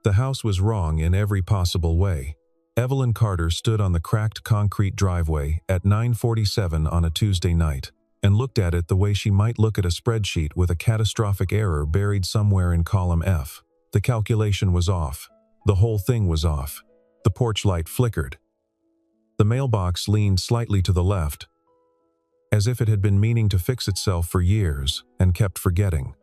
The house was wrong in every possible way. Evelyn Carter stood on the cracked concrete driveway at 9:47 on a Tuesday night and looked at it the way she might look at a spreadsheet with a catastrophic error buried somewhere in column F. The calculation was off. The whole thing was off. The porch light flickered. The mailbox leaned slightly to the left, as if it had been meaning to fix itself for years and kept forgetting.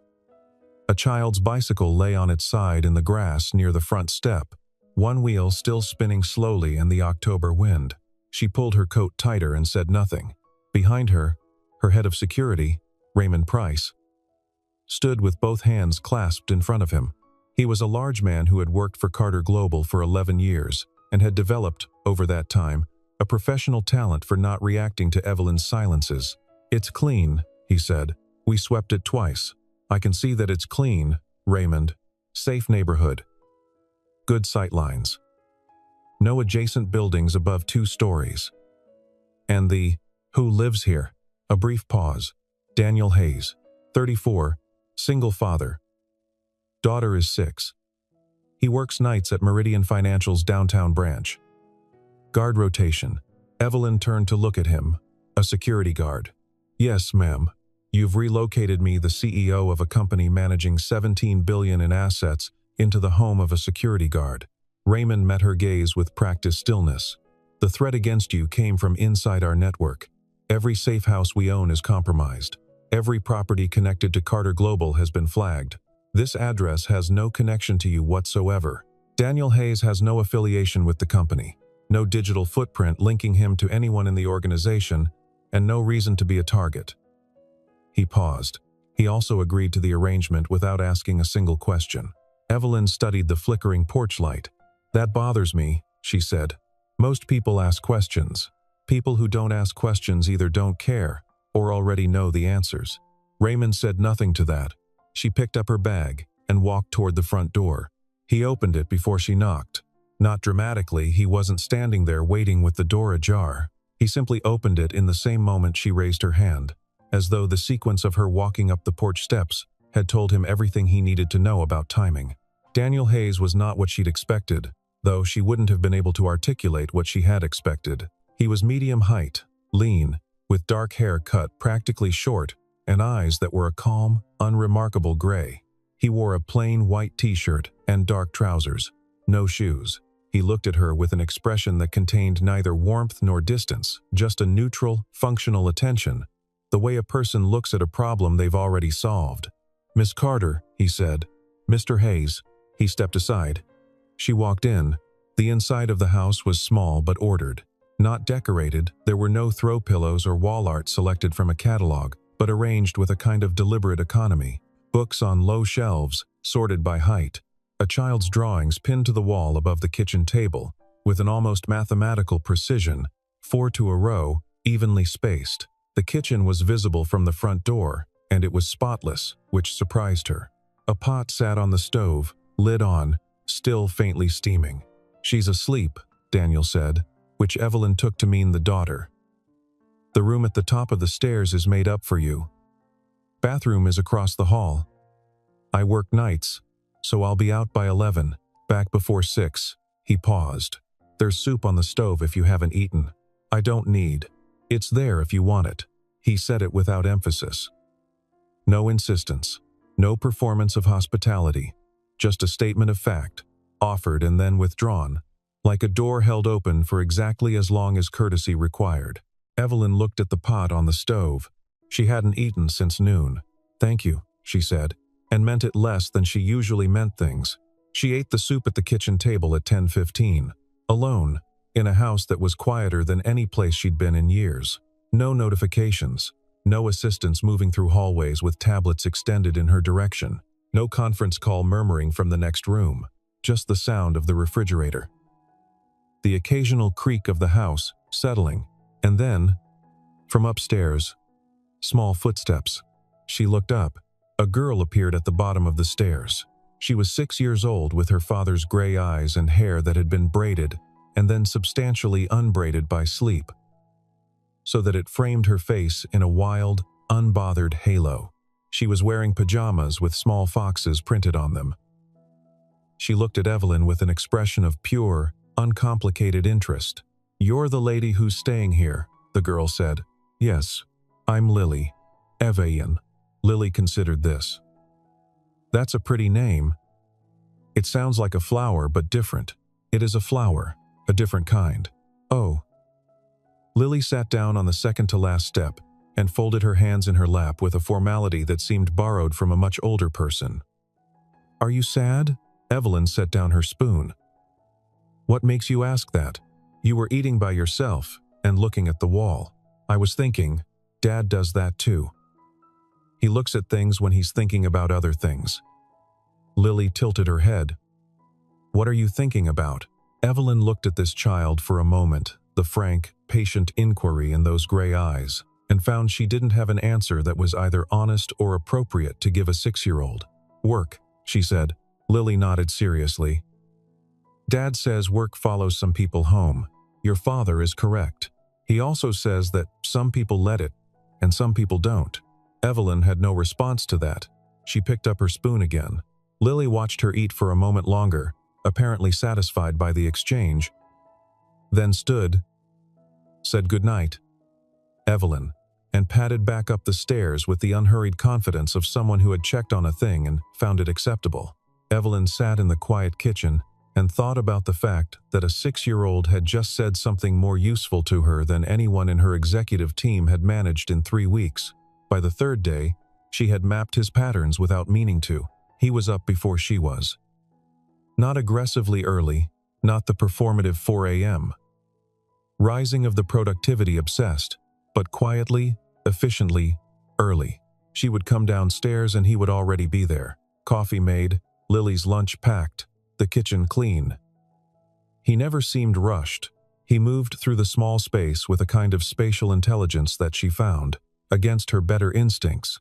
A child's bicycle lay on its side in the grass near the front step, one wheel still spinning slowly in the October wind. She pulled her coat tighter and said nothing. Behind her, her head of security, Raymond Price, stood with both hands clasped in front of him. He was a large man who had worked for Carter Global for 11 years and had developed, over that time, a professional talent for not reacting to Evelyn's silences. "It's clean," he said. "We swept it twice. I can see that it's clean, Raymond. Safe neighborhood. Good sight lines. No adjacent buildings above 2 stories. And who lives here?" A brief pause. "Daniel Hayes, 34, single father. Daughter is 6. He works nights at Meridian Financial's downtown branch. Guard rotation." Evelyn turned to look at him. "A security guard." "Yes, ma'am. You've relocated me, the CEO of a company managing $17 billion in assets, into the home of a security guard." Raymond met her gaze with practiced stillness. "The threat against you came from inside our network. Every safe house we own is compromised. Every property connected to Carter Global has been flagged. This address has no connection to you whatsoever. Daniel Hayes has no affiliation with the company, no digital footprint linking him to anyone in the organization, and no reason to be a target." He paused. He also agreed to the arrangement without asking a single question. Evelyn studied the flickering porch light. "That bothers me," she said. "Most people ask questions. People who don't ask questions either don't care or already know the answers." Raymond said nothing to that. She picked up her bag and walked toward the front door. He opened it before she knocked. Not dramatically, he wasn't standing there waiting with the door ajar. He simply opened it in the same moment she raised her hand, as though the sequence of her walking up the porch steps had told him everything he needed to know about timing. Daniel Hayes was not what she'd expected, though she wouldn't have been able to articulate what she had expected. He was medium height, lean, with dark hair cut practically short, and eyes that were a calm, unremarkable gray. He wore a plain white t-shirt and dark trousers, no shoes. He looked at her with an expression that contained neither warmth nor distance, just a neutral, functional attention, the way a person looks at a problem they've already solved. "Miss Carter," he said. "Mr. Hayes." He stepped aside. She walked in. The inside of the house was small but ordered. Not decorated, there were no throw pillows or wall art selected from a catalog, but arranged with a kind of deliberate economy. Books on low shelves, sorted by height. A child's drawings pinned to the wall above the kitchen table, with an almost mathematical precision, 4 to a row, evenly spaced. The kitchen was visible from the front door, and it was spotless, which surprised her. A pot sat on the stove, lid on, still faintly steaming. "She's asleep," Daniel said, which Evelyn took to mean the daughter. "The room at the top of the stairs is made up for you. Bathroom is across the hall. I work nights, so I'll be out by 11, back before 6. He paused. "There's soup on the stove if you haven't eaten. I don't need. It's there if you want it." He said it without emphasis. No insistence, no performance of hospitality, just a statement of fact, offered and then withdrawn, like a door held open for exactly as long as courtesy required. Evelyn looked at the pot on the stove. She hadn't eaten since noon. "Thank you," she said, and meant it less than she usually meant things. She ate the soup at the kitchen table at 10:15, alone, in a house that was quieter than any place she'd been in years. No notifications, no assistants moving through hallways with tablets extended in her direction, no conference call murmuring from the next room, just the sound of the refrigerator. The occasional creak of the house, settling, and then, from upstairs, small footsteps. She looked up. A girl appeared at the bottom of the stairs. She was 6 years old, with her father's gray eyes and hair that had been braided and then substantially unbraided by sleep, so that it framed her face in a wild, unbothered halo. She was wearing pajamas with small foxes printed on them. She looked at Evelyn with an expression of pure, uncomplicated interest. "You're the lady who's staying here," the girl said. "Yes, I'm Lily. Evayan." Lily considered this. "That's a pretty name. It sounds like a flower, but different." "It is a flower, a different kind." "Oh." Lily sat down on the second-to-last step and folded her hands in her lap with a formality that seemed borrowed from a much older person. "Are you sad?" Evelyn set down her spoon. "What makes you ask that? You were eating by yourself and looking at the wall." "I was thinking, Dad does that too. He looks at things when he's thinking about other things." Lily tilted her head. "What are you thinking about?" Evelyn looked at this child for a moment, the frank, patient inquiry in those gray eyes, and found she didn't have an answer that was either honest or appropriate to give a 6-year-old. "Work," she said. Lily nodded seriously. "Dad says work follows some people home. Your father is correct. He also says that some people let it, and some people don't." Evelyn had no response to that. She picked up her spoon again. Lily watched her eat for a moment longer, apparently satisfied by the exchange, then stood, said goodnight, Evelyn, and padded back up the stairs with the unhurried confidence of someone who had checked on a thing and found it acceptable. Evelyn sat in the quiet kitchen and thought about the fact that a 6-year-old had just said something more useful to her than anyone in her executive team had managed in 3 weeks. By the third day, she had mapped his patterns without meaning to. He was up before she was. Not aggressively early, not the performative 4 a.m. rising of the productivity obsessed, but quietly, efficiently, early. She would come downstairs and he would already be there. Coffee made, Lily's lunch packed, the kitchen clean. He never seemed rushed. He moved through the small space with a kind of spatial intelligence that she found, against her better instincts,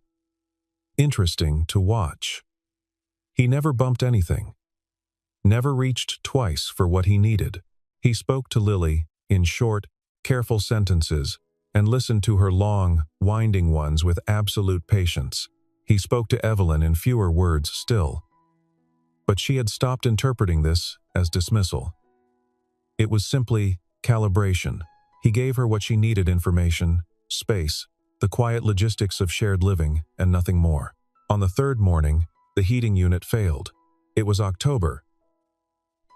interesting to watch. He never bumped anything. Never reached twice for what he needed. He spoke to Lily in short, careful sentences and listened to her long, winding ones with absolute patience. He spoke to Evelyn in fewer words still. But she had stopped interpreting this as dismissal. It was simply calibration. He gave her what she needed: information, space, the quiet logistics of shared living, and nothing more. On the third morning, the heating unit failed. It was October,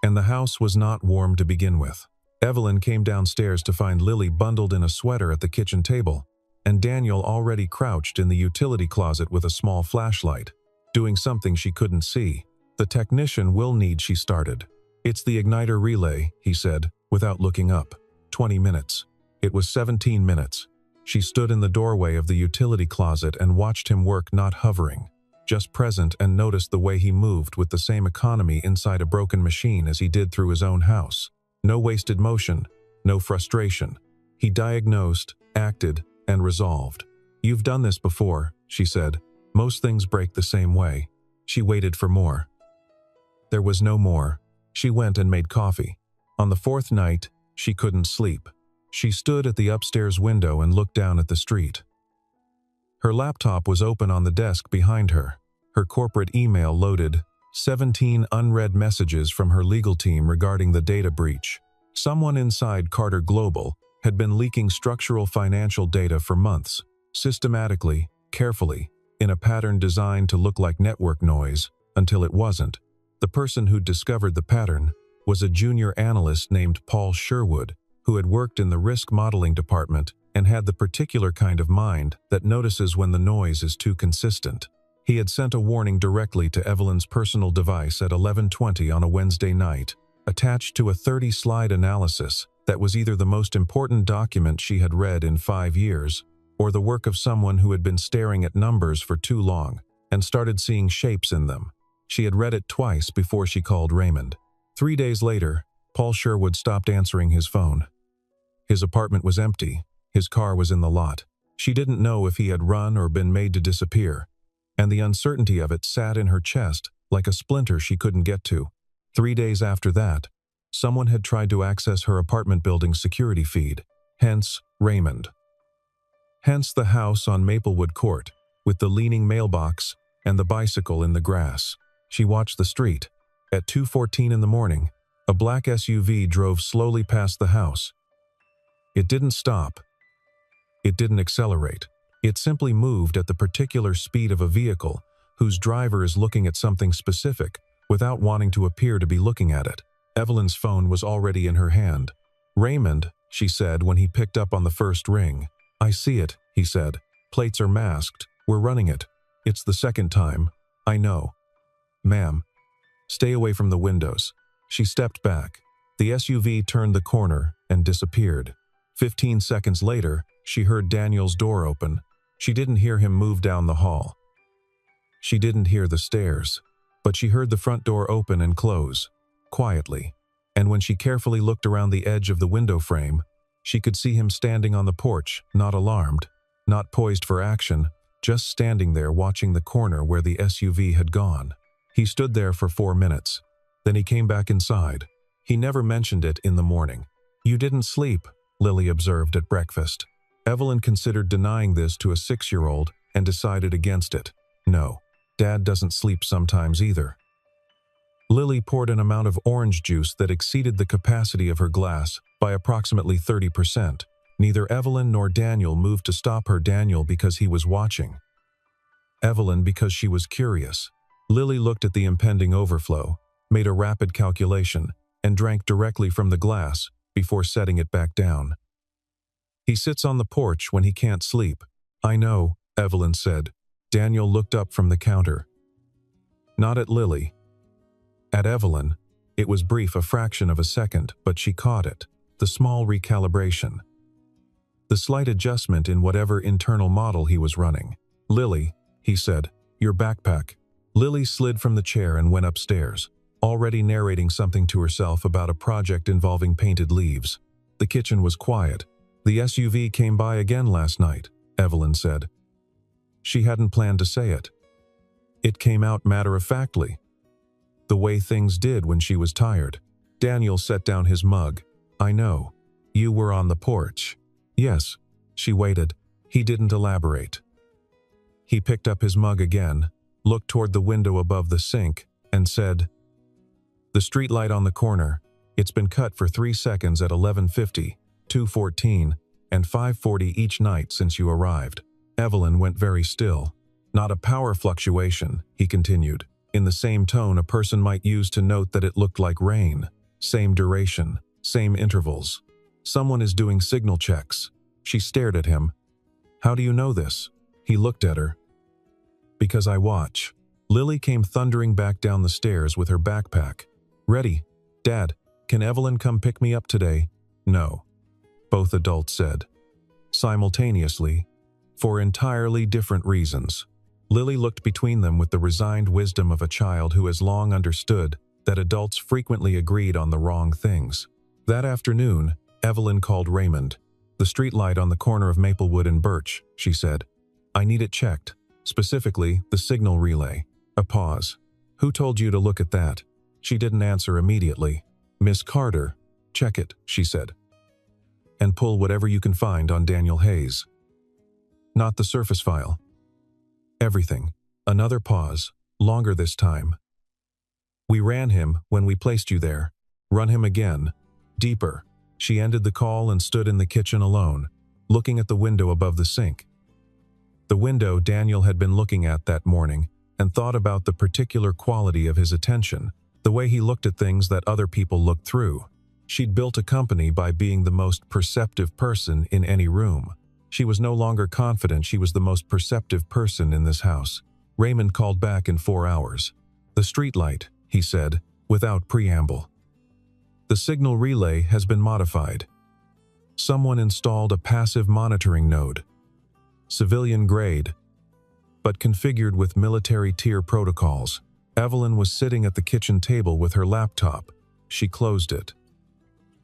and the house was not warm to begin with. Evelyn came downstairs to find Lily bundled in a sweater at the kitchen table, and Daniel already crouched in the utility closet with a small flashlight, doing something she couldn't see. "The technician will need," she started. "It's the igniter relay," he said, without looking up. 20 minutes. It was 17 minutes. She stood in the doorway of the utility closet and watched him work, not hovering, just present, and noticed the way he moved with the same economy inside a broken machine as he did through his own house. No wasted motion, no frustration. He diagnosed, acted, and resolved. "You've done this before," she said. "Most things break the same way." She waited for more. There was no more. She went and made coffee. On the fourth night, she couldn't sleep. She stood at the upstairs window and looked down at the street. Her laptop was open on the desk behind her. Her corporate email loaded, 17 unread messages from her legal team regarding the data breach. Someone inside Carter Global had been leaking structural financial data for months, systematically, carefully, in a pattern designed to look like network noise, until it wasn't. The person who'd discovered the pattern was a junior analyst named Paul Sherwood, who had worked in the risk modeling department and had the particular kind of mind that notices when the noise is too consistent. He had sent a warning directly to Evelyn's personal device at 11:20 on a Wednesday night, attached to a 30-slide analysis that was either the most important document she had read in 5 years, or the work of someone who had been staring at numbers for too long and started seeing shapes in them. She had read it twice before she called Raymond. 3 days later, Paul Sherwood stopped answering his phone. His apartment was empty. His car was in the lot. She didn't know if he had run or been made to disappear, and the uncertainty of it sat in her chest like a splinter she couldn't get to. 3 days after that, someone had tried to access her apartment building's security feed, hence Raymond. Hence the house on Maplewood Court, with the leaning mailbox and the bicycle in the grass. She watched the street. At 2:14 in the morning, a black SUV drove slowly past the house. It didn't stop. It didn't accelerate. It simply moved at the particular speed of a vehicle whose driver is looking at something specific without wanting to appear to be looking at it. Evelyn's phone was already in her hand. "Raymond," she said when he picked up on the first ring. "I see it," he said. "Plates are masked. We're running it. It's the second time. I know." "Ma'am, stay away from the windows." She stepped back. The SUV turned the corner and disappeared. 15 seconds later, she heard Daniel's door open. She didn't hear him move down the hall. She didn't hear the stairs, but she heard the front door open and close, quietly. And when she carefully looked around the edge of the window frame, she could see him standing on the porch, not alarmed, not poised for action, just standing there watching the corner where the SUV had gone. He stood there for 4 minutes. Then he came back inside. He never mentioned it in the morning. "You didn't sleep," Lily observed at breakfast. Evelyn considered denying this to a 6-year-old and decided against it. "No, Dad doesn't sleep sometimes either." Lily poured an amount of orange juice that exceeded the capacity of her glass by approximately 30%. Neither Evelyn nor Daniel moved to stop her. Daniel because he was watching. Evelyn because she was curious. Lily looked at the impending overflow, made a rapid calculation, and drank directly from the glass before setting it back down. "He sits on the porch when he can't sleep." "I know," Evelyn said. Daniel looked up from the counter. Not at Lily. At Evelyn. It was brief, a fraction of a second, but she caught it. The small recalibration. The slight adjustment in whatever internal model he was running. "Lily," he said, "your backpack." Lily slid from the chair and went upstairs, already narrating something to herself about a project involving painted leaves. The kitchen was quiet. "The SUV came by again last night," Evelyn said. She hadn't planned to say it. It came out matter-of-factly, the way things did when she was tired. Daniel set down his mug. "I know. You were on the porch." "Yes." She waited. He didn't elaborate. He picked up his mug again, looked toward the window above the sink, and said, "The streetlight on the corner. It's been cut for 3 seconds at 11:50, 2:14, and 5:40 each night since you arrived." Evelyn went very still. "Not a power fluctuation," he continued, in the same tone a person might use to note that it looked like rain. "Same duration, same intervals. Someone is doing signal checks." She stared at him. "How do you know this?" He looked at her. "Because I watch." Lily came thundering back down the stairs with her backpack. "Ready. Dad, can Evelyn come pick me up today?" "No," both adults said. Simultaneously, for entirely different reasons. Lily looked between them with the resigned wisdom of a child who has long understood that adults frequently agreed on the wrong things. That afternoon, Evelyn called Raymond. "The streetlight on the corner of Maplewood and Birch," she said. "I need it checked. Specifically, the signal relay." A pause. "Who told you to look at that?" She didn't answer immediately. "Miss Carter." "Check it," she said. "And pull whatever you can find on Daniel Hayes." "Not the surface file." "Everything." Another pause, longer this time. "We ran him when we placed you there. Run him again. Deeper." She ended the call and stood in the kitchen alone, looking at the window above the sink. The window Daniel had been looking at that morning, and thought about the particular quality of his attention, the way he looked at things that other people looked through. She'd built a company by being the most perceptive person in any room. She was no longer confident she was the most perceptive person in this house. Raymond called back in 4 hours. "The streetlight," he said, without preamble. "The signal relay has been modified. Someone installed a passive monitoring node. Civilian grade, but configured with military-tier protocols." Evelyn was sitting at the kitchen table with her laptop. She closed it.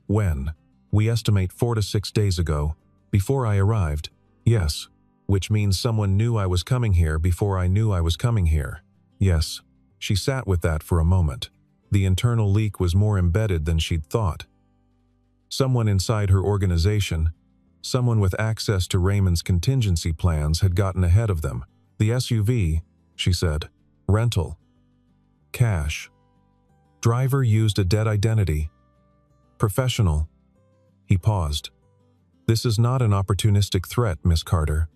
"When?" "We estimate 4 to 6 days ago. Before I arrived." "Yes." "Which means someone knew I was coming here before I knew I was coming here." "Yes." She sat with that for a moment. The internal leak was more embedded than she'd thought. Someone inside her organization, someone with access to Raymond's contingency plans, had gotten ahead of them. "The SUV," she said. "Rental. Cash. Driver used a dead identity. Professional. He paused. This is not an opportunistic threat, Miss Carter.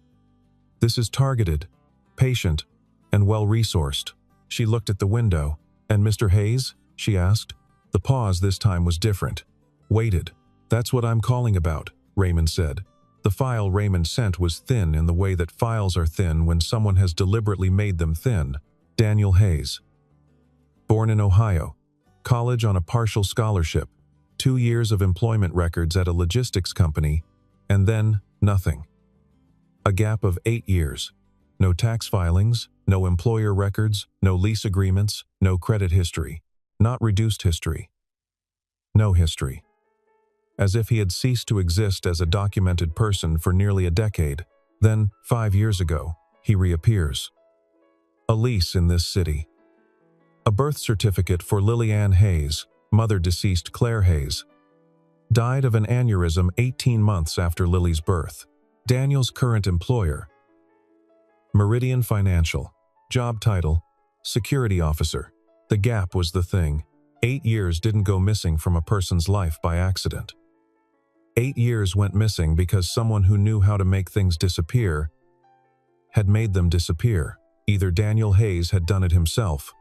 This is targeted, patient, and well-resourced. She looked at the window. And Mr. Hayes? She asked. The pause this time was different. Waited. That's what I'm calling about, Raymond said. The file Raymond sent was thin in the way that files are thin when someone has deliberately made them thin. Daniel Hayes. Born in Ohio. College on a partial scholarship. 2 years of employment records at a logistics company. And then, nothing. A gap of 8 years. No tax filings, no employer records, no lease agreements, no credit history. Not reduced history. No history. As if he had ceased to exist as a documented person for nearly a decade. Then, 5 years ago, he reappears. A lease in this city. A birth certificate for Lillian Hayes, mother deceased Claire Hayes. Died of an aneurysm 18 months after Lily's birth. Daniel's current employer. Meridian Financial. Job title, security officer. The gap was the thing. 8 years didn't go missing from a person's life by accident. 8 years went missing because someone who knew how to make things disappear had made them disappear. Either Daniel Hayes had done it himself,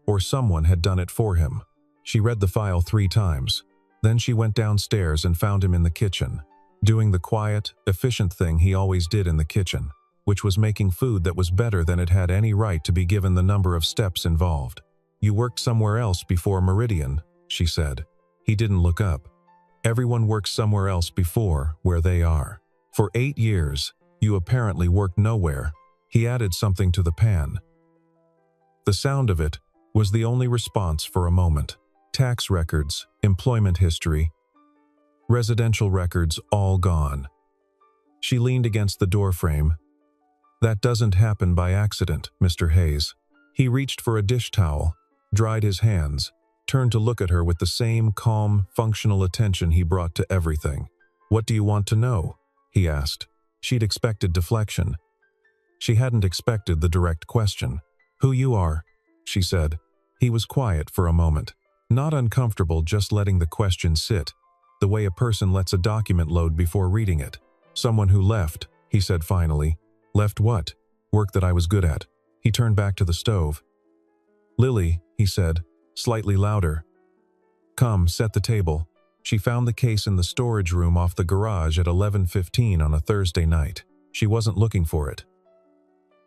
or someone had done it for him. She read the file 3 times. Then she went downstairs and found him in the kitchen, doing the quiet, efficient thing he always did in the kitchen, which was making food that was better than it had any right to be given the number of steps involved. You worked somewhere else before Meridian, she said. He didn't look up. Everyone works somewhere else before where they are. For 8 years, you apparently worked nowhere. He added something to the pan. The sound of it was the only response for a moment. Tax records, employment history, residential records all gone. She leaned against the doorframe. That doesn't happen by accident, Mr. Hayes. He reached for a dish towel, dried his hands, turned to look at her with the same calm, functional attention he brought to everything. What do you want to know? He asked. She'd expected deflection. She hadn't expected the direct question. Who you are, she said. He was quiet for a moment. Not uncomfortable, just letting the question sit, the way a person lets a document load before reading it. Someone who left, he said finally. Left what? Work that I was good at. He turned back to the stove. Lily, he said, slightly louder. Come, set the table. She found the case in the storage room off the garage at 11:15 on a Thursday night. She wasn't looking for it.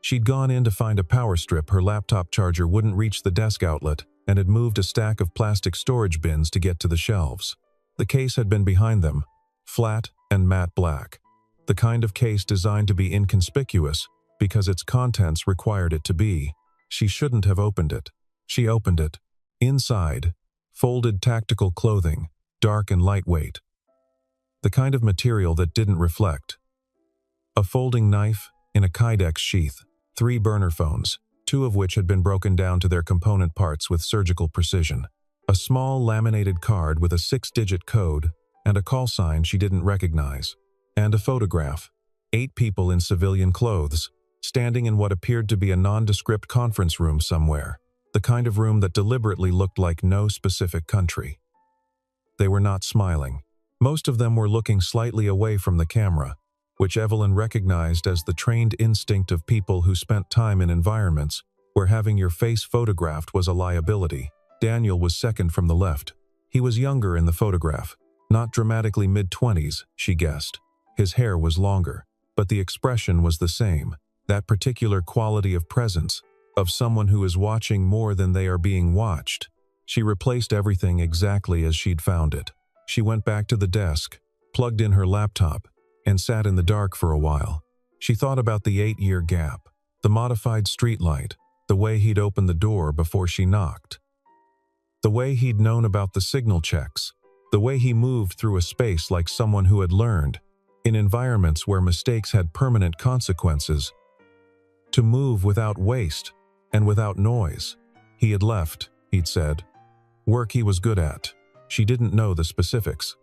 She'd gone in to find a power strip. Her laptop charger wouldn't reach the desk outlet, and had moved a stack of plastic storage bins to get to the shelves. The case had been behind them, flat and matte black. The kind of case designed to be inconspicuous because its contents required it to be. She shouldn't have opened it. She opened it. Inside, folded tactical clothing, dark and lightweight. The kind of material that didn't reflect. A folding knife in a Kydex sheath, 3 burner phones, 2 of which had been broken down to their component parts with surgical precision. A small laminated card with a 6-digit code and a call sign she didn't recognize. And a photograph. 8 people in civilian clothes, standing in what appeared to be a nondescript conference room somewhere. The kind of room that deliberately looked like no specific country. They were not smiling. Most of them were looking slightly away from the camera, which Evelyn recognized as the trained instinct of people who spent time in environments where having your face photographed was a liability. Daniel was second from the left. He was younger in the photograph, not dramatically mid-20s, she guessed. His hair was longer, but the expression was the same, that particular quality of presence, of someone who is watching more than they are being watched. She replaced everything exactly as she'd found it. She went back to the desk, plugged in her laptop, and sat in the dark for a while. She thought about the 8-year gap, the modified streetlight, the way he'd opened the door before she knocked, the way he'd known about the signal checks, the way he moved through a space like someone who had learned, in environments where mistakes had permanent consequences, to move without waste and without noise. He had left, he'd said. Work he was good at. She didn't know the specifics.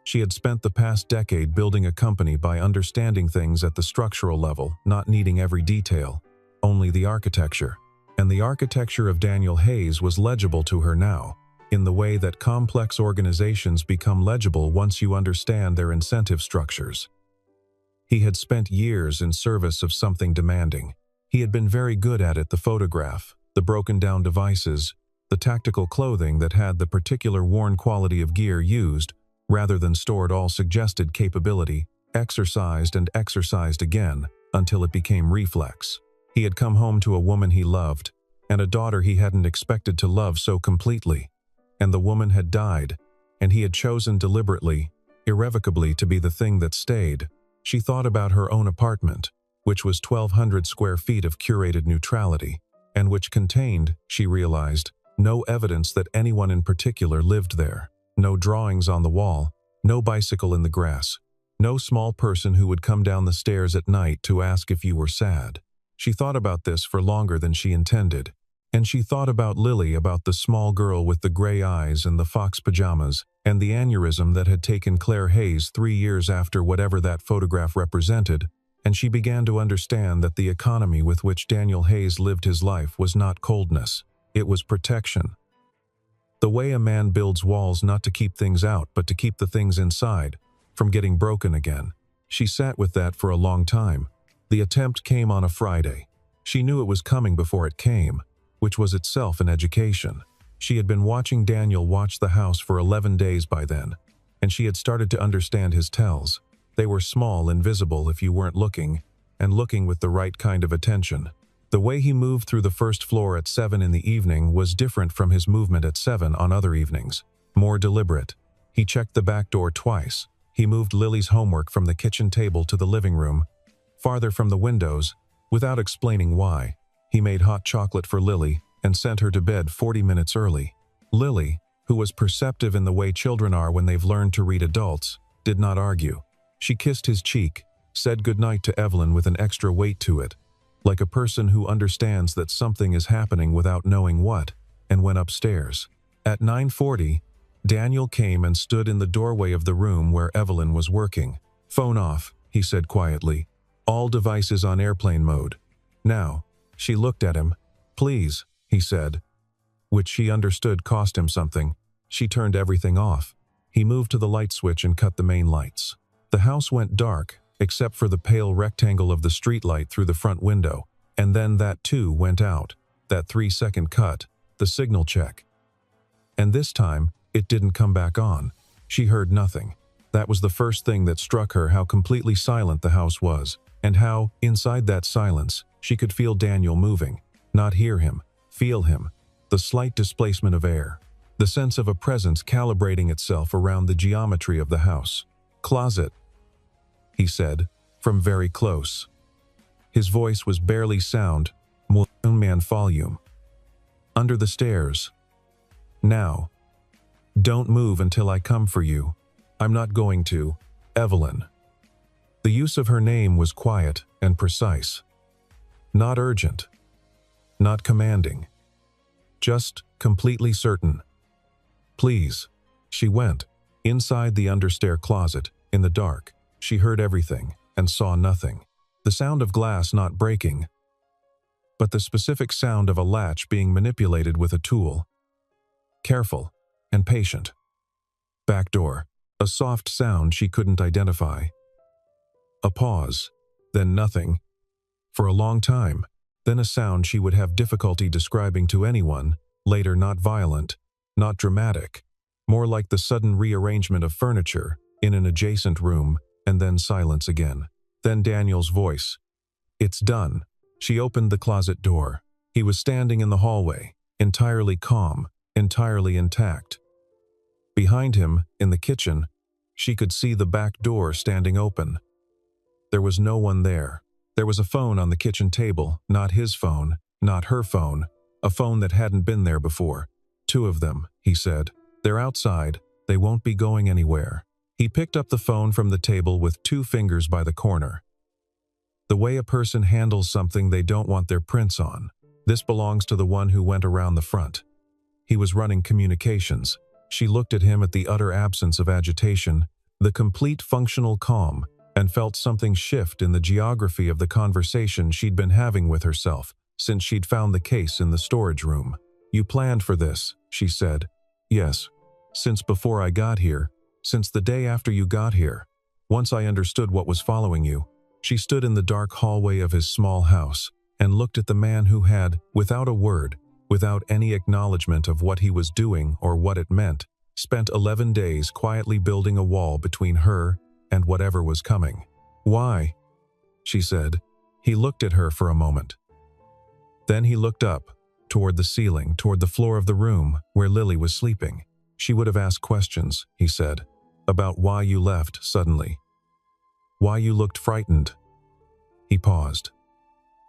She had spent the past decade building a company by understanding things at the structural level, not needing every detail, only the architecture. And the architecture of Daniel Hayes was legible to her now. in the way that complex organizations become legible once you understand their incentive structures. He had spent years in service of something demanding. He had been very good at it: the photograph, the broken-down devices, the tactical clothing that had the particular worn quality of gear used, rather than stored, all suggested capability, exercised and exercised again, until it became reflex. He had come home to a woman he loved, and a daughter he hadn't expected to love so completely. And the woman had died, and he had chosen deliberately, irrevocably, to be the thing that stayed. She thought about her own apartment, which was 1,200 square feet of curated neutrality, and which contained, she realized, no evidence that anyone in particular lived there. No drawings on the wall, no bicycle in the grass, no small person who would come down the stairs at night to ask if you were sad. She thought about this for longer than she intended, and she thought about Lily, about the small girl with the gray eyes and the fox pajamas, and the aneurysm that had taken Claire Hayes 3 years after whatever that photograph represented, and she began to understand that the economy with which Daniel Hayes lived his life was not coldness, it was protection. The way a man builds walls, not to keep things out but to keep the things inside from getting broken again. She sat with that for a long time. The attempt came on a Friday. She knew it was coming before it came, which was itself an education. She had been watching Daniel watch the house for 11 days by then, and she had started to understand his tells. They were small and visible if you weren't looking, and looking with the right kind of attention. The way he moved through the first floor at 7 in the evening was different from his movement at 7 on other evenings, more deliberate. He checked the back door twice. He moved Lily's homework from the kitchen table to the living room, farther from the windows, without explaining why. He made hot chocolate for Lily and sent her to bed 40 minutes early. Lily, who was perceptive in the way children are when they've learned to read adults, did not argue. She kissed his cheek, said goodnight to Evelyn with an extra weight to it, like a person who understands that something is happening without knowing what, and went upstairs. At 9:40, Daniel came and stood in the doorway of the room where Evelyn was working. "Phone off," he said quietly. "All devices on airplane mode. Now." She looked at him. "Please," he said, which she understood cost him something. She turned everything off. He moved to the light switch and cut the main lights. The house went dark, except for the pale rectangle of the streetlight through the front window, and then that too went out, that 3-second cut, the signal check. And this time, it didn't come back on. She heard nothing. That was the first thing that struck her, how completely silent the house was, and how, inside that silence, she could feel Daniel moving, not hear him, feel him, the slight displacement of air, the sense of a presence calibrating itself around the geometry of the house. "Closet," he said, from very close. His voice was barely sound, man volume. "Under the stairs. Now. Don't move until I come for you. I'm not going to. Evelyn." The use of her name was quiet and precise. Not urgent. Not commanding. Just completely certain. "Please." She went. Inside the understair closet, in the dark, she heard everything and saw nothing. The sound of glass not breaking, but the specific sound of a latch being manipulated with a tool. Careful and patient. Back door. A soft sound she couldn't identify. A pause, then nothing. For a long time, then a sound she would have difficulty describing to anyone, later not violent, not dramatic, more like the sudden rearrangement of furniture in an adjacent room, and then silence again. Then Daniel's voice. "It's done." She opened the closet door. He was standing in the hallway, entirely calm, entirely intact. Behind him, in the kitchen, she could see the back door standing open. There was no one there. There was a phone on the kitchen table, not his phone, not her phone, a phone that hadn't been there before. "2 of them," he said. "They're outside. They won't be going anywhere." He picked up the phone from the table with 2 fingers by the corner. The way a person handles something they don't want their prints on. This belongs to the one who went around the front. He was running communications. She looked at him at the utter absence of agitation, the complete functional calm, and felt something shift in the geography of the conversation she'd been having with herself since she'd found the case in the storage room. "You planned for this," she said. Yes. Since before I got here. Since the day after you got here. Once I understood what was following you." She stood in the dark hallway of his small house and looked at the man who had, without a word, without any acknowledgement of what he was doing or what it meant, spent 11 days quietly building a wall between her and whatever was coming. "Why?" she said. He looked at her for a moment. Then he looked up, toward the ceiling, toward the floor of the room where Lily was sleeping. "She would have asked questions," he said, "about why you left suddenly. Why you looked frightened." He paused.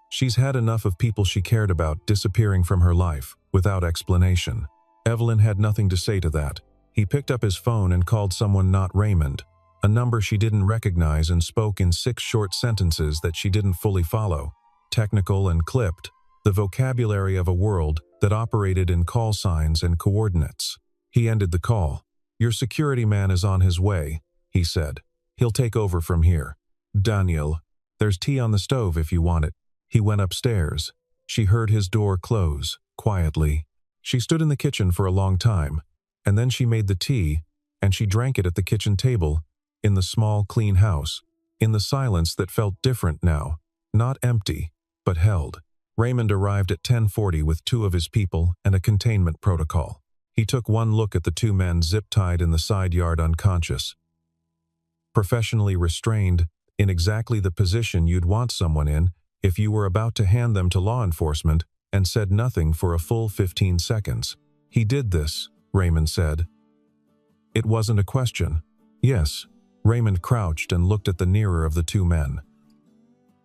"She's had enough of people she cared about disappearing from her life, without explanation." Evelyn had nothing to say to that. He picked up his phone and called someone not Raymond, a number she didn't recognize, and spoke in 6 short sentences that she didn't fully follow, technical and clipped, the vocabulary of a world that operated in call signs and coordinates. He ended the call. "Your security man is on his way," he said. "He'll take over from here. Daniel, there's tea on the stove if you want it." He went upstairs. She heard his door close, quietly. She stood in the kitchen for a long time, and then she made the tea, and she drank it at the kitchen table, in the small, clean house, in the silence that felt different now, not empty, but held. Raymond arrived at 10:40 with 2 of his people and a containment protocol. He took one look at the 2 men zip-tied in the side yard unconscious. Professionally restrained, in exactly the position you'd want someone in if you were about to hand them to law enforcement, and said nothing for a full 15 seconds. "He did this," Raymond said. It wasn't a question. "Yes." Raymond crouched and looked at the nearer of the 2 men.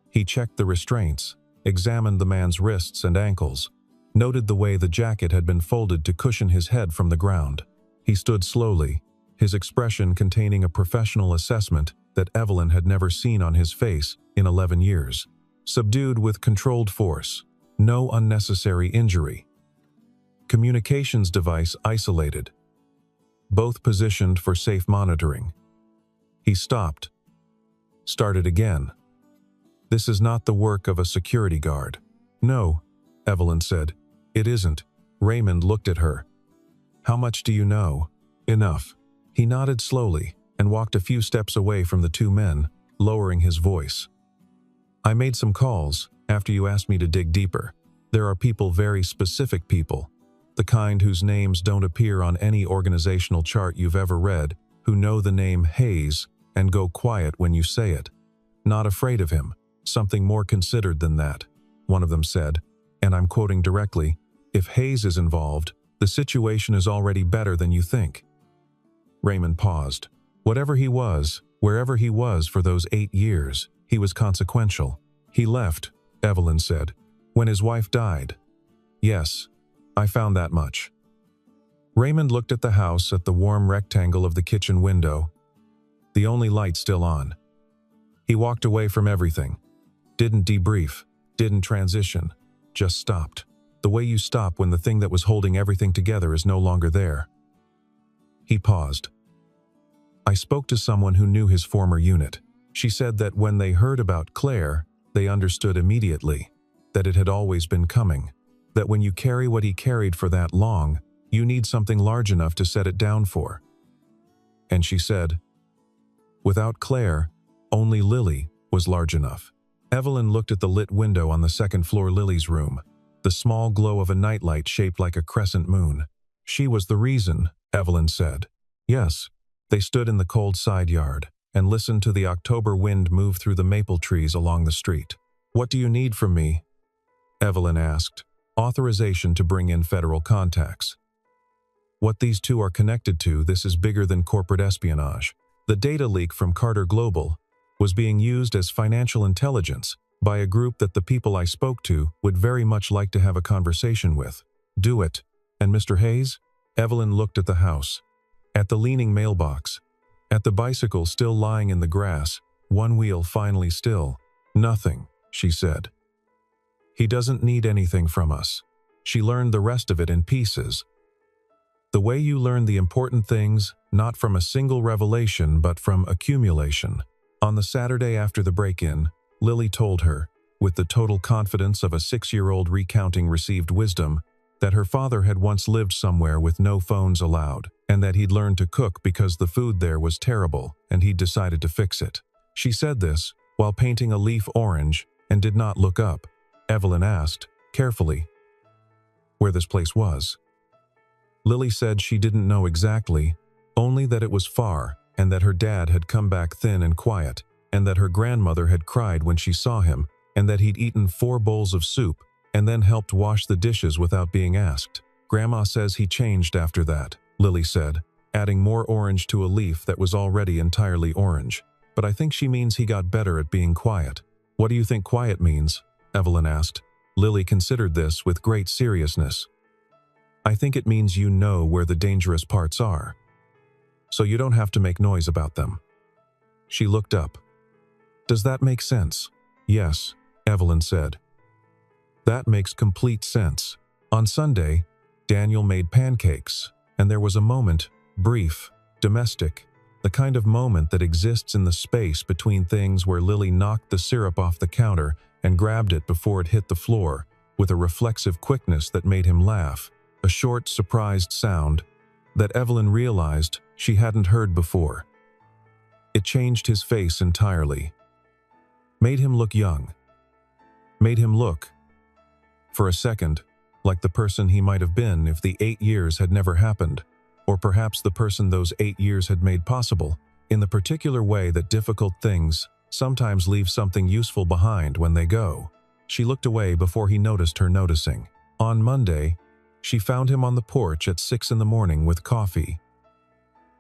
He checked the restraints, examined the man's wrists and ankles, noted the way the jacket had been folded to cushion his head from the ground. He stood slowly, his expression containing a professional assessment that Evelyn had never seen on his face in 11 years. Subdued with controlled force, no unnecessary injury. Communications device isolated. Both positioned for safe monitoring. He stopped. Started again. "This is not the work of a security guard." "No," Evelyn said. "It isn't." Raymond looked at her. "How much do you know?" "Enough." He nodded slowly and walked a few steps away from the 2 men, lowering his voice. "I made some calls after you asked me to dig deeper. There are people, very specific people, the kind whose names don't appear on any organizational chart you've ever read, who know the name Hayes and go quiet when you say it. Not afraid of him, something more considered than that," one of them said, and I'm quoting directly, "If Hayes is involved, the situation is already better than you think." Raymond paused. Whatever he was, wherever he was for those 8 years, he was consequential. "He left," Evelyn said, "when his wife died." "Yes, I found that much." Raymond looked at the house, at the warm rectangle of the kitchen window, the only light still on. He walked away from everything. Didn't debrief, didn't transition, just stopped. The way you stop when the thing that was holding everything together is no longer there. He paused. "I spoke to someone who knew his former unit. She said that when they heard about Claire, they understood immediately, that it had always been coming, that when you carry what he carried for that long, you need something large enough to set it down for." And she said, "Without Claire, only Lily was large enough." Evelyn looked at the lit window on the second floor, Lily's room, the small glow of a nightlight shaped like a crescent moon. "She was the reason," Evelyn said. "Yes." They stood in the cold side yard and listened to the October wind move through the maple trees along the street. "What do you need from me?" Evelyn asked. "Authorization to bring in federal contacts. What these 2 are connected to, this is bigger than corporate espionage. The data leak from Carter Global was being used as financial intelligence by a group that the people I spoke to would very much like to have a conversation with. Do it." "And Mr. Hayes?" Evelyn looked at the house, at the leaning mailbox, at the bicycle still lying in the grass, one wheel finally still. "Nothing," she said. "He doesn't need anything from us." She learned the rest of it in pieces. The way you learn the important things, not from a single revelation but from accumulation. On the Saturday after the break-in, Lily told her, with the total confidence of a 6-year-old recounting received wisdom, that her father had once lived somewhere with no phones allowed, and that he'd learned to cook because the food there was terrible and he'd decided to fix it. She said this while painting a leaf orange and did not look up. Evelyn asked, carefully, where this place was. Lily said she didn't know exactly, only that it was far and that her dad had come back thin and quiet, and that her grandmother had cried when she saw him, and that he'd eaten 4 bowls of soup and then helped wash the dishes without being asked. Grandma says he changed after that, Lily said, adding more orange to a leaf that was already entirely orange. But I think she means he got better at being quiet. What do you think quiet means? Evelyn asked. Lily considered this with great seriousness. I think it means you know where the dangerous parts are, so you don't have to make noise about them. She looked up. Does that make sense? Yes, Evelyn said. That makes complete sense. On Sunday, Daniel made pancakes, and there was a moment, brief, domestic, the kind of moment that exists in the space between things where Lily knocked the syrup off the counter and grabbed it before it hit the floor, with a reflexive quickness that made him laugh, a short, surprised sound that Evelyn realized she hadn't heard before. It changed his face entirely, made him look young, made him look, for a second, like the person he might have been if the 8 years had never happened, or perhaps the person those 8 years had made possible, in the particular way that difficult things sometimes leave something useful behind when they go. She looked away before he noticed her noticing. On Monday, she found him on the porch at 6 in the morning with coffee,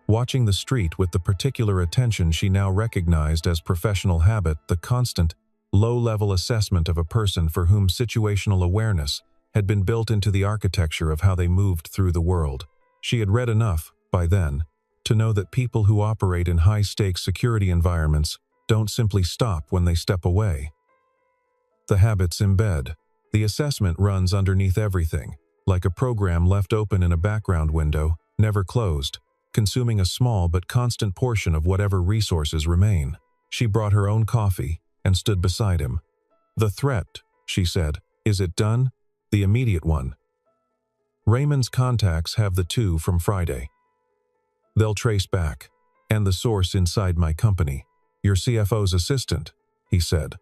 watching the street with the particular attention she now recognized as professional habit, the constant, low-level assessment of a person for whom situational awareness had been built into the architecture of how they moved through the world. She had read enough, by then, to know that people who operate in high-stakes security environments don't simply stop when they step away. The habits embed. The assessment runs underneath everything, like a program left open in a background window, never closed, consuming a small but constant portion of whatever resources remain. She brought her own coffee and stood beside him. The threat, she said, is it done? The immediate one. Raymond's contacts have the 2 from Friday. They'll trace back, and the source inside my company. Your CFO's assistant, he said.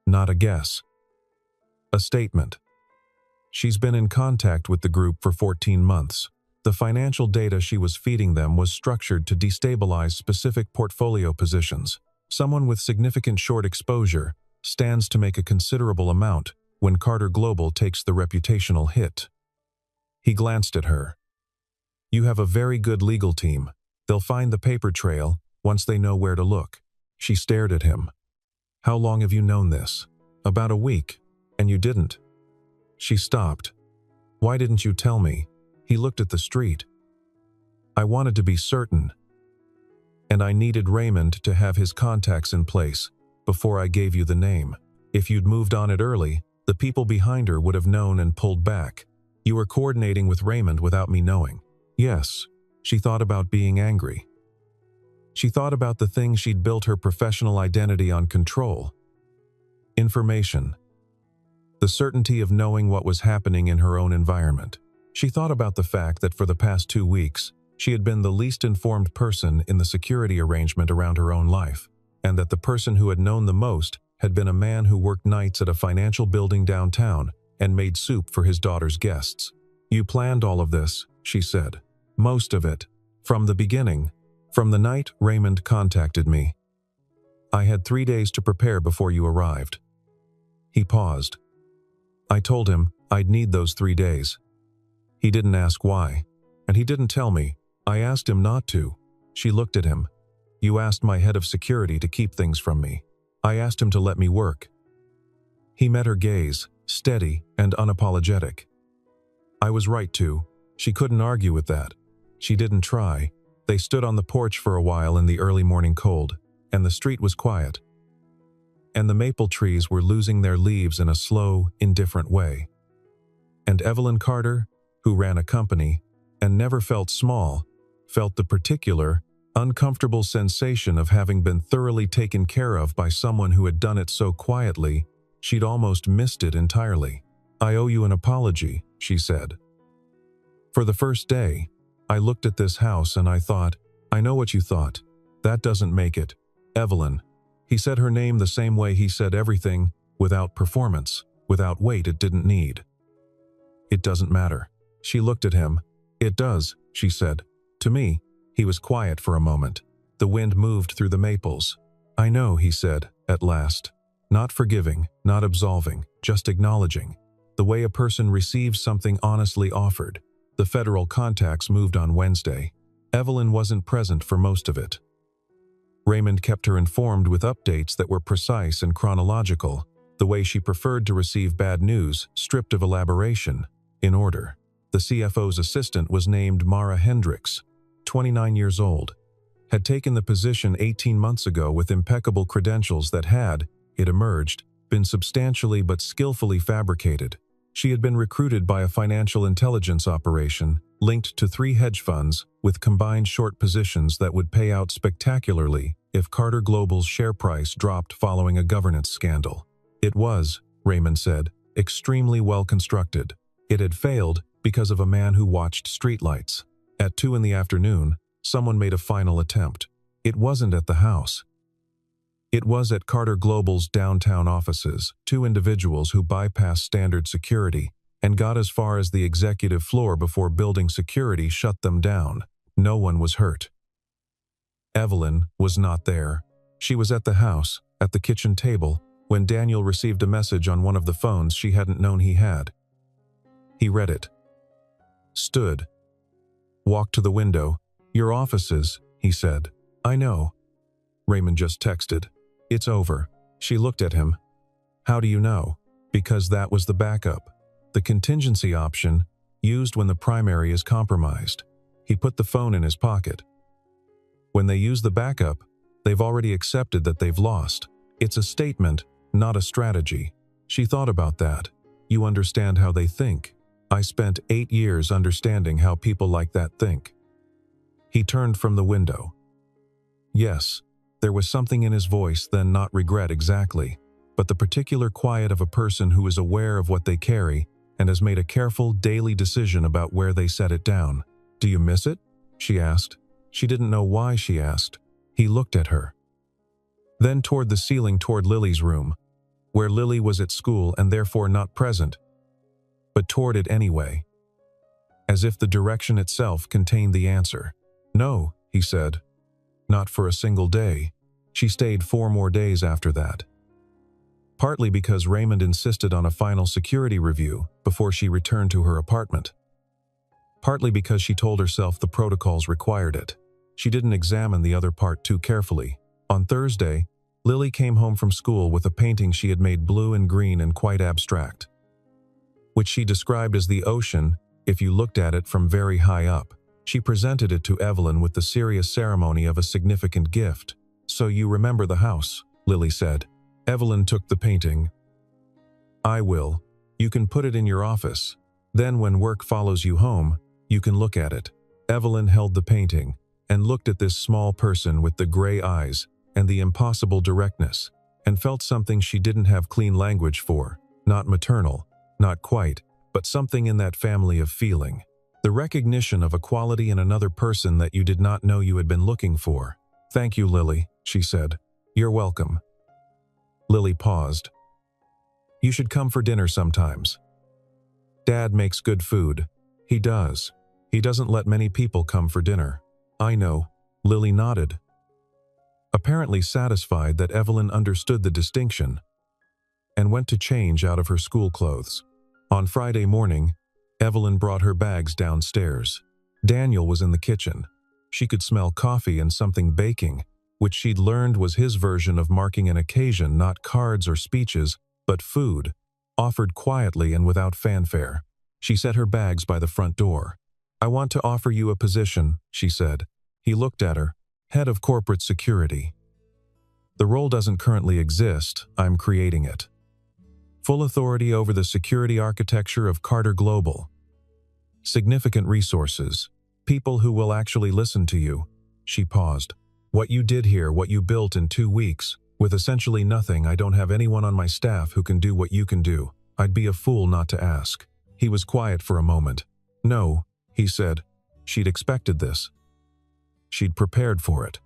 Not a guess. A statement. She's been in contact with the group for 14 months. The financial data she was feeding them was structured to destabilize specific portfolio positions. Someone with significant short exposure stands to make a considerable amount when Carter Global takes the reputational hit. He glanced at her. You have a very good legal team. They'll find the paper trail once they know where to look. She stared at him. How long have you known this? About a week, and you didn't. She stopped. Why didn't you tell me? He looked at the street. I wanted to be certain, and I needed Raymond to have his contacts in place before I gave you the name. If you'd moved on it early, the people behind her would have known and pulled back. You were coordinating with Raymond without me knowing. Yes, she thought about being angry. She thought about the things she'd built her professional identity on: control, information, the certainty of knowing what was happening in her own environment. She thought about the fact that for the past 2 weeks, she had been the least informed person in the security arrangement around her own life, and that the person who had known the most had been a man who worked nights at a financial building downtown and made soup for his daughter's guests. You planned all of this, she said. Most of it. From the beginning. From the night Raymond contacted me. I had 3 days to prepare before you arrived. He paused. I told him I'd need those 3 days. He didn't ask why, and he didn't tell me. I asked him not to. She looked at him. You asked my head of security to keep things from me. I asked him to let me work. He met her gaze, steady and unapologetic. I was right to. She couldn't argue with that. She didn't try. They stood on the porch for a while in the early morning cold, and the street was quiet. And the maple trees were losing their leaves in a slow, indifferent way. And Evelyn Carter, who ran a company and never felt small, felt the particular, uncomfortable sensation of having been thoroughly taken care of by someone who had done it so quietly, she'd almost missed it entirely. "I owe you an apology," she said. "For the first day, I looked at this house and I thought, I know what you thought. That doesn't make it. Evelyn." He said her name the same way he said everything, without performance, without weight it didn't need. "It doesn't matter." She looked at him. "It does," she said. "To me." He was quiet for a moment. The wind moved through the maples. "I know," he said, at last. Not forgiving, not absolving, just acknowledging. The way a person receives something honestly offered. The federal contacts moved on Wednesday. Evelyn wasn't present for most of it. Raymond kept her informed with updates that were precise and chronological, the way she preferred to receive bad news, stripped of elaboration, in order. The CFO's assistant was named Mara Hendricks, 29 years old, had taken the position 18 months ago with impeccable credentials that had, it emerged, been substantially but skillfully fabricated. She had been recruited by a financial intelligence operation, linked to 3 hedge funds, with combined short positions that would pay out spectacularly if Carter Global's share price dropped following a governance scandal. It was, Raymond said, extremely well constructed. It had failed because of a man who watched streetlights. At 2 in the afternoon, someone made a final attempt. It wasn't at the house. It was at Carter Global's downtown offices, 2 individuals who bypassed standard security and got as far as the executive floor before building security shut them down. No one was hurt. Evelyn was not there. She was at the house, at the kitchen table, when Daniel received a message on one of the phones she hadn't known he had. He read it. Stood. Walked to the window. "Your offices," he said. "I know." Raymond just texted. "It's over." She looked at him. "How do you know?" "Because that was the backup. The contingency option, used when the primary is compromised." He put the phone in his pocket. "When they use the backup, they've already accepted that they've lost. It's a statement, not a strategy." She thought about that. "You understand how they think." "I spent 8 years understanding how people like that think." He turned from the window. Yes, there was something in his voice then, not regret exactly, but the particular quiet of a person who is aware of what they carry and has made a careful, daily decision about where they set it down. "Do you miss it?" she asked. She didn't know why she asked. He looked at her. Then toward the ceiling, toward Lily's room, where Lily was at school and therefore not present, but toward it anyway, as if the direction itself contained the answer. "No," he said. "Not for a single day." She stayed 4 more days after that. Partly because Raymond insisted on a final security review before she returned to her apartment. Partly because she told herself the protocols required it. She didn't examine the other part too carefully. On Thursday, Lily came home from school with a painting she had made blue and green and quite abstract, which she described as the ocean if you looked at it from very high up. She presented it to Evelyn with the serious ceremony of a significant gift. "So you remember the house," Lily said. Evelyn took the painting. "I will. You can put it in your office. Then when work follows you home, you can look at it." Evelyn held the painting and looked at this small person with the gray eyes and the impossible directness, and felt something she didn't have clean language for. Not maternal, not quite, but something in that family of feeling. The recognition of a quality in another person that you did not know you had been looking for. "Thank you, Lily," she said. "You're welcome." Lily paused. "You should come for dinner sometimes. Dad makes good food." "He does. He doesn't let many people come for dinner." "I know." Lily nodded, apparently satisfied that Evelyn understood the distinction, and went to change out of her school clothes. On Friday morning, Evelyn brought her bags downstairs. Daniel was in the kitchen. She could smell coffee and something baking, which she'd learned was his version of marking an occasion, not cards or speeches, but food, offered quietly and without fanfare. She set her bags by the front door. "I want to offer you a position," she said. He looked at her. "Head of Corporate Security. The role doesn't currently exist, I'm creating it. Full authority over the security architecture of Carter Global. Significant resources. People who will actually listen to you." She paused. "What you did here, what you built in 2 weeks, with essentially nothing. I don't have anyone on my staff who can do what you can do. I'd be a fool not to ask. He was quiet for a moment. No, he said. She'd expected this. She'd prepared for it.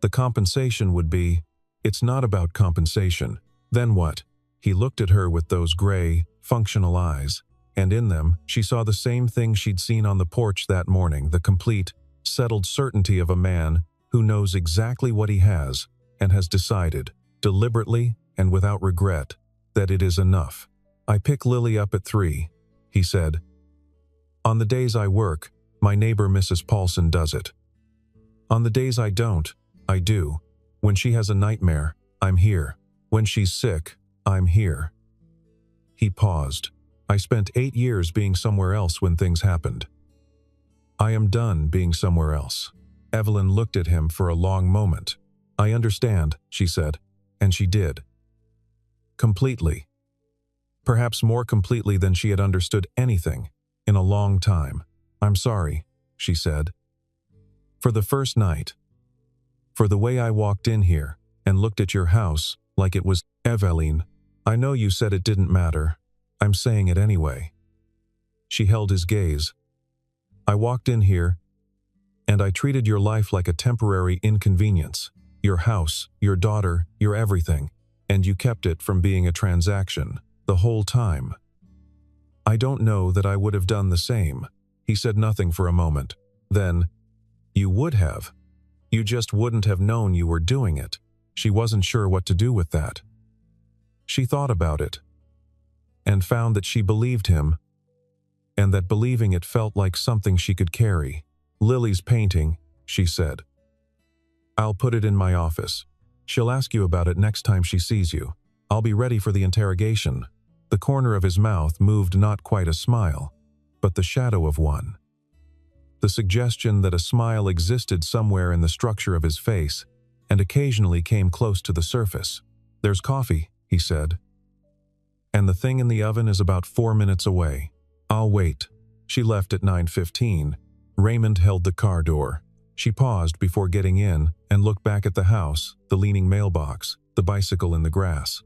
The compensation would be, it's not about compensation. Then what? He looked at her with those gray, functional eyes, and in them, she saw the same thing she'd seen on the porch that morning, the complete, settled certainty of a man who knows exactly what he has and has decided, deliberately and without regret, that it is enough. I pick Lily up at 3, he said. On the days I work, my neighbor Mrs. Paulson does it. On the days I don't, I do. When she has a nightmare, I'm here. When she's sick, I'm here. He paused. I spent 8 years being somewhere else when things happened. I am done being somewhere else. Evelyn looked at him for a long moment. I understand, she said, and she did. Completely. Perhaps more completely than she had understood anything in a long time. I'm sorry, she said. For the first night. For the way I walked in here and looked at your house like it was, Evelyn. I know you said it didn't matter. I'm saying it anyway. She held his gaze. I walked in here, and I treated your life like a temporary inconvenience. Your house, your daughter, your everything. And you kept it from being a transaction, the whole time. I don't know that I would have done the same. He said nothing for a moment. Then, you would have. You just wouldn't have known you were doing it. She wasn't sure what to do with that. She thought about it, and found that she believed him, and that believing it felt like something she could carry. Lily's painting, she said. I'll put it in my office. She'll ask you about it next time she sees you. I'll be ready for the interrogation. The corner of his mouth moved not quite a smile, but the shadow of one. The suggestion that a smile existed somewhere in the structure of his face, and occasionally came close to the surface. There's coffee, he said. And the thing in the oven is about 4 minutes away. I'll wait. She left at 9:15. Raymond held the car door. She paused before getting in and looked back at the house, the leaning mailbox, the bicycle in the grass.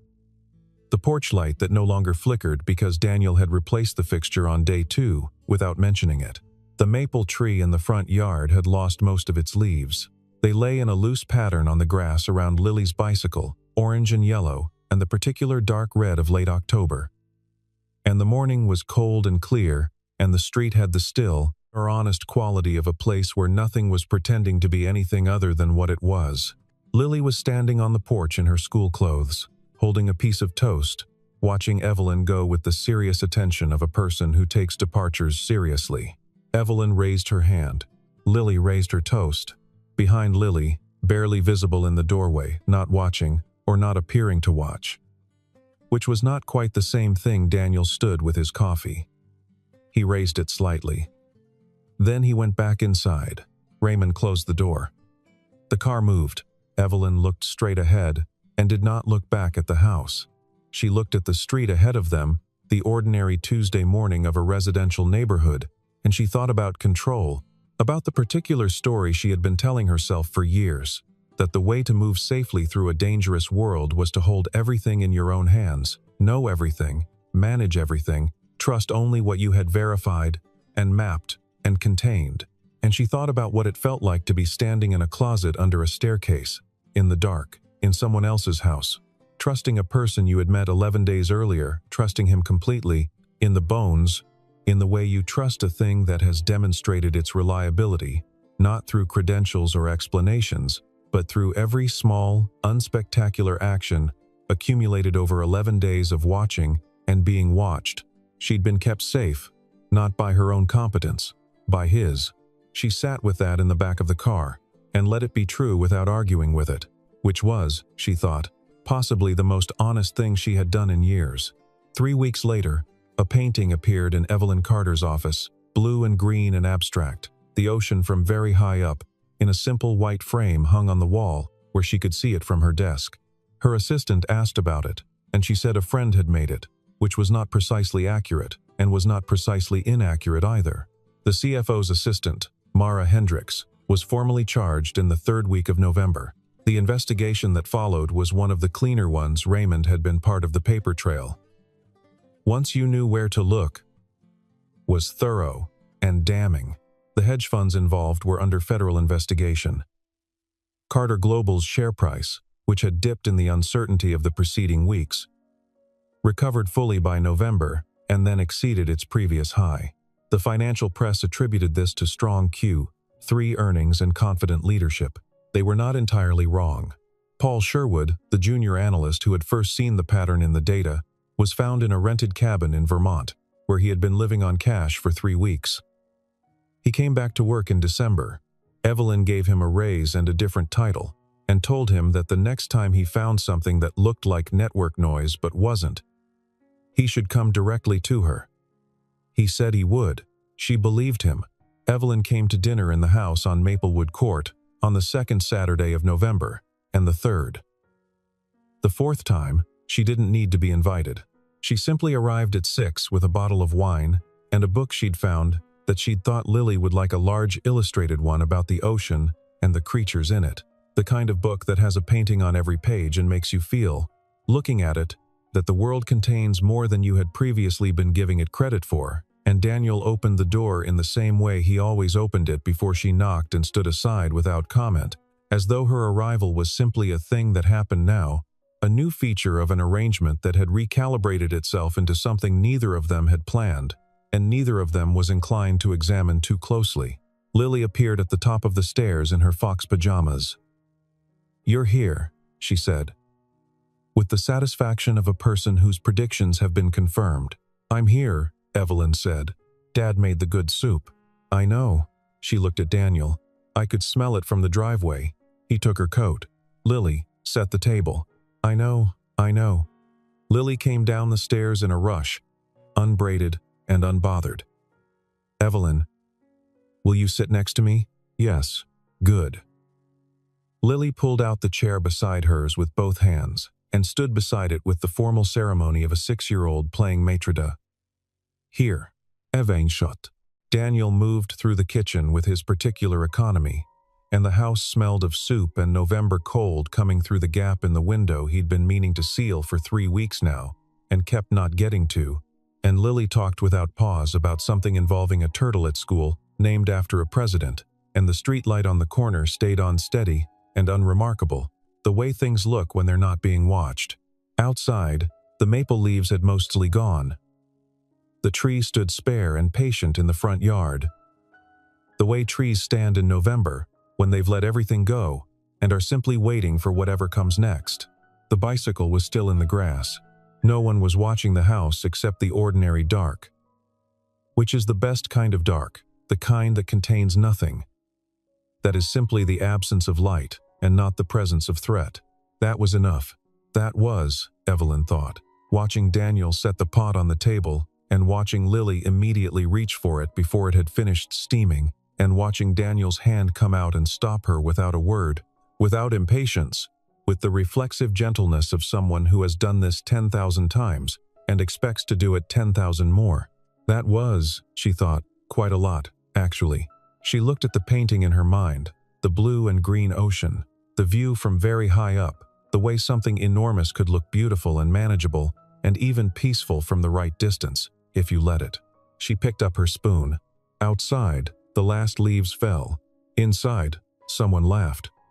The porch light that no longer flickered because Daniel had replaced the fixture on day 2 without mentioning it. The maple tree in the front yard had lost most of its leaves. They lay in a loose pattern on the grass around Lily's bicycle, orange and yellow, and the particular dark red of late October. And the morning was cold and clear, and the street had the still, or honest quality of a place where nothing was pretending to be anything other than what it was. Lily was standing on the porch in her school clothes, holding a piece of toast, watching Evelyn go with the serious attention of a person who takes departures seriously. Evelyn raised her hand. Lily raised her toast. Behind Lily, barely visible in the doorway, not watching, or not appearing to watch. Which was not quite the same thing. Daniel stood with his coffee. He raised it slightly. Then he went back inside. Raymond closed the door. The car moved. Evelyn looked straight ahead and did not look back at the house. She looked at the street ahead of them, the ordinary Tuesday morning of a residential neighborhood, and she thought about control, about the particular story she had been telling herself for years, that the way to move safely through a dangerous world was to hold everything in your own hands, know everything, manage everything, trust only what you had verified and mapped and contained. And she thought about what it felt like to be standing in a closet under a staircase, in the dark, in someone else's house, trusting a person you had met 11 days earlier, trusting him completely, in the bones, in the way you trust a thing that has demonstrated its reliability, not through credentials or explanations, but through every small, unspectacular action accumulated over 11 days of watching and being watched. She'd been kept safe, not by her own competence, by his. She sat with that in the back of the car, and let it be true without arguing with it, which was, she thought, possibly the most honest thing she had done in years. 3 weeks later, a painting appeared in Evelyn Carter's office, blue and green and abstract, the ocean from very high up, in a simple white frame hung on the wall where she could see it from her desk. Her assistant asked about it, and she said a friend had made it, which was not precisely accurate, and was not precisely inaccurate either. The CFO's assistant, Mara Hendricks, was formally charged in the 3rd week of November. The investigation that followed was one of the cleaner ones. Raymond had been part of the paper trail. once you knew where to look, was thorough and damning. The hedge funds involved were under federal investigation. Carter Global's share price, which had dipped in the uncertainty of the preceding weeks, recovered fully by November and then exceeded its previous high. The financial press attributed this to strong Q3 earnings and confident leadership. They were not entirely wrong. Paul Sherwood, the junior analyst who had first seen the pattern in the data, was found in a rented cabin in Vermont, where he had been living on cash for 3 weeks. He came back to work in December. Evelyn gave him a raise and a different title, and told him that the next time he found something that looked like network noise but wasn't, he should come directly to her. He said he would. She believed him. Evelyn came to dinner in the house on Maplewood Court on the second Saturday of November, and the third. The fourth time, she didn't need to be invited. She simply arrived at 6 with a bottle of wine and a book she'd found that she'd thought Lily would like, a large illustrated one about the ocean and the creatures in it. The kind of book that has a painting on every page and makes you feel, looking at it, that the world contains more than you had previously been giving it credit for. And Daniel opened the door in the same way he always opened it before she knocked and stood aside without comment, as though her arrival was simply a thing that happened now, a new feature of an arrangement that had recalibrated itself into something neither of them had planned, and neither of them was inclined to examine too closely. Lily appeared at the top of the stairs in her fox pajamas. "You're here," she said, with the satisfaction of a person whose predictions have been confirmed. "I'm here," Evelyn said. "Dad made the good soup." "I know." She looked at Daniel. "I could smell it from the driveway." He took her coat. "Lily, set the table." I know. Lily came down the stairs in a rush, unbraided and unbothered. "Evelyn, will you sit next to me?" "Yes." "Good." Lily pulled out the chair beside hers with both hands and stood beside it with the formal ceremony of a 6-year-old playing maître d'. "Here, Evain shot." Daniel moved through the kitchen with his particular economy, and the house smelled of soup and November cold coming through the gap in the window he'd been meaning to seal for 3 weeks now, and kept not getting to, and Lily talked without pause about something involving a turtle at school named after a president, and the streetlight on the corner stayed on steady and unremarkable, the way things look when they're not being watched. Outside, the maple leaves had mostly gone. The tree stood spare and patient in the front yard, the way trees stand in November, when they've let everything go and are simply waiting for whatever comes next. The bicycle was still in the grass. No one was watching the house except the ordinary dark, which is the best kind of dark, the kind that contains nothing. That is simply the absence of light and not the presence of threat. That was enough. That was, Evelyn thought, watching Daniel set the pot on the table and watching Lily immediately reach for it before it had finished steaming, and watching Daniel's hand come out and stop her without a word, without impatience, with the reflexive gentleness of someone who has done this 10,000 times and expects to do it 10,000 more. That was, she thought, quite a lot, actually. She looked at the painting in her mind, the blue and green ocean, the view from very high up, the way something enormous could look beautiful and manageable and even peaceful from the right distance, if you let it. She picked up her spoon. Outside, the last leaves fell. Inside, someone laughed.